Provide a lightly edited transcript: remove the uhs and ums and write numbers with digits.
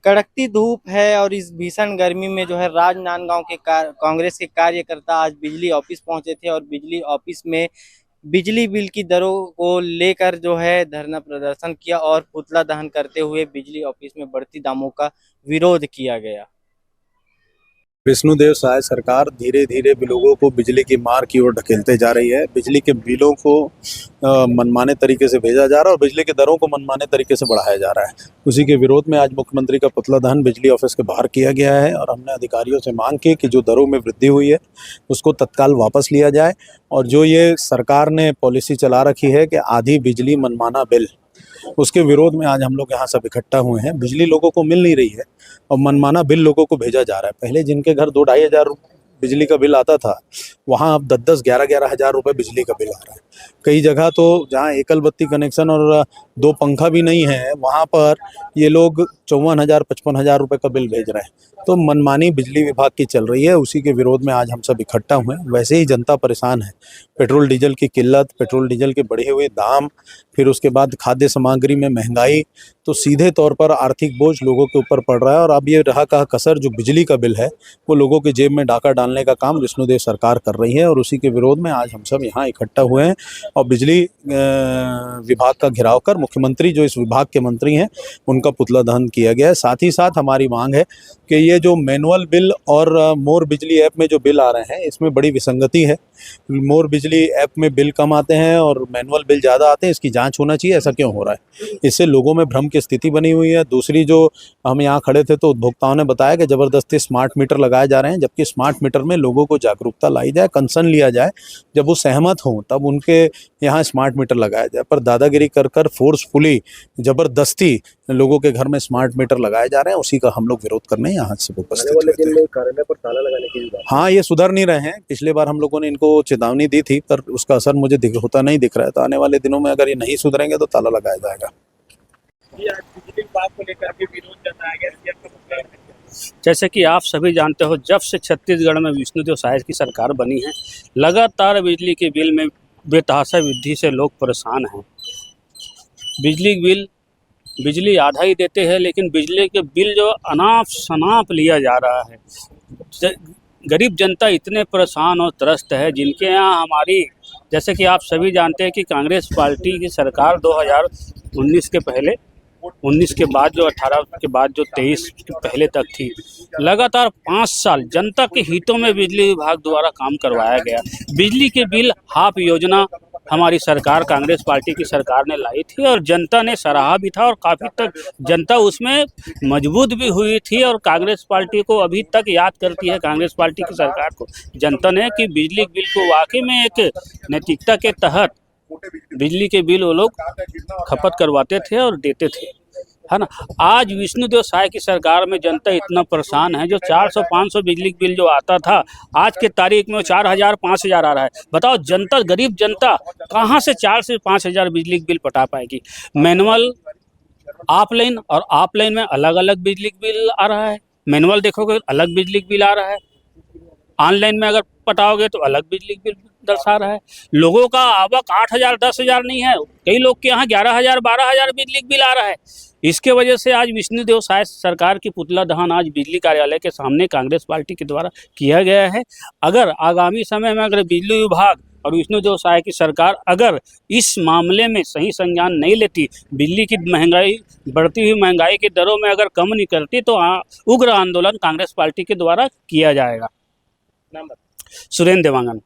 कड़कती धूप है और इस भीषण गर्मी में जो है राजनांदगांव के कांग्रेस के कार्यकर्ता आज बिजली ऑफिस पहुंचे थे और बिजली ऑफिस में बिजली बिल की दरों को लेकर जो है धरना प्रदर्शन किया और पुतला दहन करते हुए बिजली ऑफिस में बढ़ती दामों का विरोध किया गया। विष्णुदेव साय सरकार धीरे धीरे लोगों को बिजली की मार की ओर ढकेलते जा रही है। बिजली के बिलों को मनमाने तरीके से भेजा जा रहा है और बिजली के दरों को मनमाने तरीके से बढ़ाया जा रहा है। उसी के विरोध में आज मुख्यमंत्री का पुतला दहन बिजली ऑफिस के बाहर किया गया है और हमने अधिकारियों से मांग की कि जो दरों में वृद्धि हुई है उसको तत्काल वापस लिया जाए और जो ये सरकार ने पॉलिसी चला रखी है कि आधी बिजली मनमाना बिल, उसके विरोध में आज हम लोग यहाँ सब इकट्ठा हुए हैं। बिजली लोगों को मिल नहीं रही है और मनमाना बिल लोगों को भेजा जा रहा है। पहले जिनके घर 2-2.5 हज़ार बिजली का बिल आता था, वहाँ अब 10-10, 11-11 हज़ार रुपये बिजली का बिल आ रहा है। कई जगह तो जहाँ एकल बत्ती कनेक्शन और 2 पंखा भी नहीं है, वहाँ पर ये लोग 54,000, 55,000 रुपये का बिल भेज रहे हैं। तो मनमानी बिजली विभाग की चल रही है। उसी के विरोध में आज हम सब इकट्ठा हुए हैं। वैसे ही जनता परेशान है। पेट्रोल डीजल की किल्लत, पेट्रोल डीजल के बढ़े हुए दाम, फिर उसके बाद खाद्य सामग्री में महंगाई, तो सीधे तौर पर आर्थिक बोझ लोगों के ऊपर पड़ रहा है। और अब ये रहा कहा कसर जो बिजली का बिल है वो लोगों के जेब में डाका डालने का काम विष्णुदेव सरकार कर रही है और उसी के विरोध में आज हम सब यहाँ इकट्ठा हुए हैं और बिजली विभाग का घेराव कर मुख्यमंत्री जो इस विभाग के मंत्री हैं उनका पुतला दहन किया गया है। साथ ही साथ हमारी मांग है कि ये जो मैनुअल बिल और मोर बिजली ऐप में जो बिल आ रहे हैं इसमें बड़ी विसंगति है। मोर बिजली ऐप में बिल कम आते हैं और मैनुअल बिल ज़्यादा आते हैं। इसकी जांच होना चाहिए, ऐसा क्यों हो रहा है। इससे लोगों में भ्रम की स्थिति बनी हुई है। दूसरी, जो हम यहाँ खड़े थे तो उपभोक्ताओं ने बताया कि ज़बरदस्ती स्मार्ट मीटर लगाए जा रहे हैं, जबकि स्मार्ट मीटर में लोगों को जागरूकता लाई जाए, कंसर्न लिया जाए, जब वो सहमत हों तब उनके यहाँ स्मार्ट मीटर लगाया जाए। पर दादागिरी कर कर फोर्सफुली ज़बरदस्ती लोगों के घर में स्मार्ट मीटर लगाए जा रहे हैं, उसी का हम लोग विरोध करने यहाँ से उपस्थित हैं। कार्यालय पर ताला लगाने की बात। हाँ, ये सुधर नहीं रहे हैं। पिछले बार हम लोगों ने इनको चेतावनी दी थी पर उसका असर मुझे होता नहीं दिख रहा है। तो आने वाले दिनों में अगर ये नहीं सुधरेंगे तो ताला लगाया जाएगा। जैसे कि आप सभी जानते हो, जब से छत्तीसगढ़ में विष्णुदेव साय की सरकार बनी है, लगातार बिजली के बिल में बेतहाशा वृद्धि से लोग परेशान हैं। बिजली आधा ही देते हैं, लेकिन बिजली के बिल जो अनाप शनाप लिया जा रहा है। गरीब जनता इतने परेशान और त्रस्त है, जिनके यहाँ हमारी, जैसे कि आप सभी जानते हैं कि कांग्रेस पार्टी की सरकार 2019 के पहले, 19 के बाद जो 18 के बाद जो 23 के पहले तक थी, लगातार 5 साल जनता के हितों में बिजली विभाग द्वारा काम करवाया गया। बिजली के बिल हाफ योजना हमारी सरकार, कांग्रेस पार्टी की सरकार ने लाई थी और जनता ने सराहा भी था और काफ़ी तक जनता उसमें मजबूत भी हुई थी और कांग्रेस पार्टी को अभी तक याद करती है, कांग्रेस पार्टी की सरकार को जनता ने, कि बिजली बिल को वाकई में एक नैतिकता के तहत बिजली के बिल वो लोग खपत करवाते थे और देते थे, है ना। आज विष्णुदेव साय की सरकार में जनता इतना परेशान है, जो 400-500 बिजली बिल जो आता था, आज के तारीख में 4,000, 5,000 आ रहा है। बताओ, जनता, गरीब जनता कहाँ से 4 से 5,000 बिजली बिल पटा पाएगी। मैनुअल, ऑफलाइन, और ऑफलाइन में अलग अलग बिजली बिल आ रहा है। मैनुअल देखोगे अलग बिजली बिल आ रहा है, ऑनलाइन में अगर पटाओगे तो अलग बिजली बिल दर्शा रहा है। लोगों का आवक 8,000, 10,000 नहीं है, कई लोग के यहाँ 11,000, 12,000 बिजली बिल आ रहा है। इसके वजह से आज विष्णुदेव साय सरकार की पुतला दहन आज बिजली कार्यालय के सामने कांग्रेस पार्टी के द्वारा किया गया है। अगर आगामी समय में अगर बिजली विभाग और विष्णुदेव साय की सरकार अगर इस मामले में सही संज्ञान नहीं लेती, बिजली की महंगाई, बढ़ती हुई महंगाई की दरों में अगर कम नहीं करती, तो उग्र आंदोलन कांग्रेस पार्टी के द्वारा किया जाएगा। सुरेंद्र देवांगन।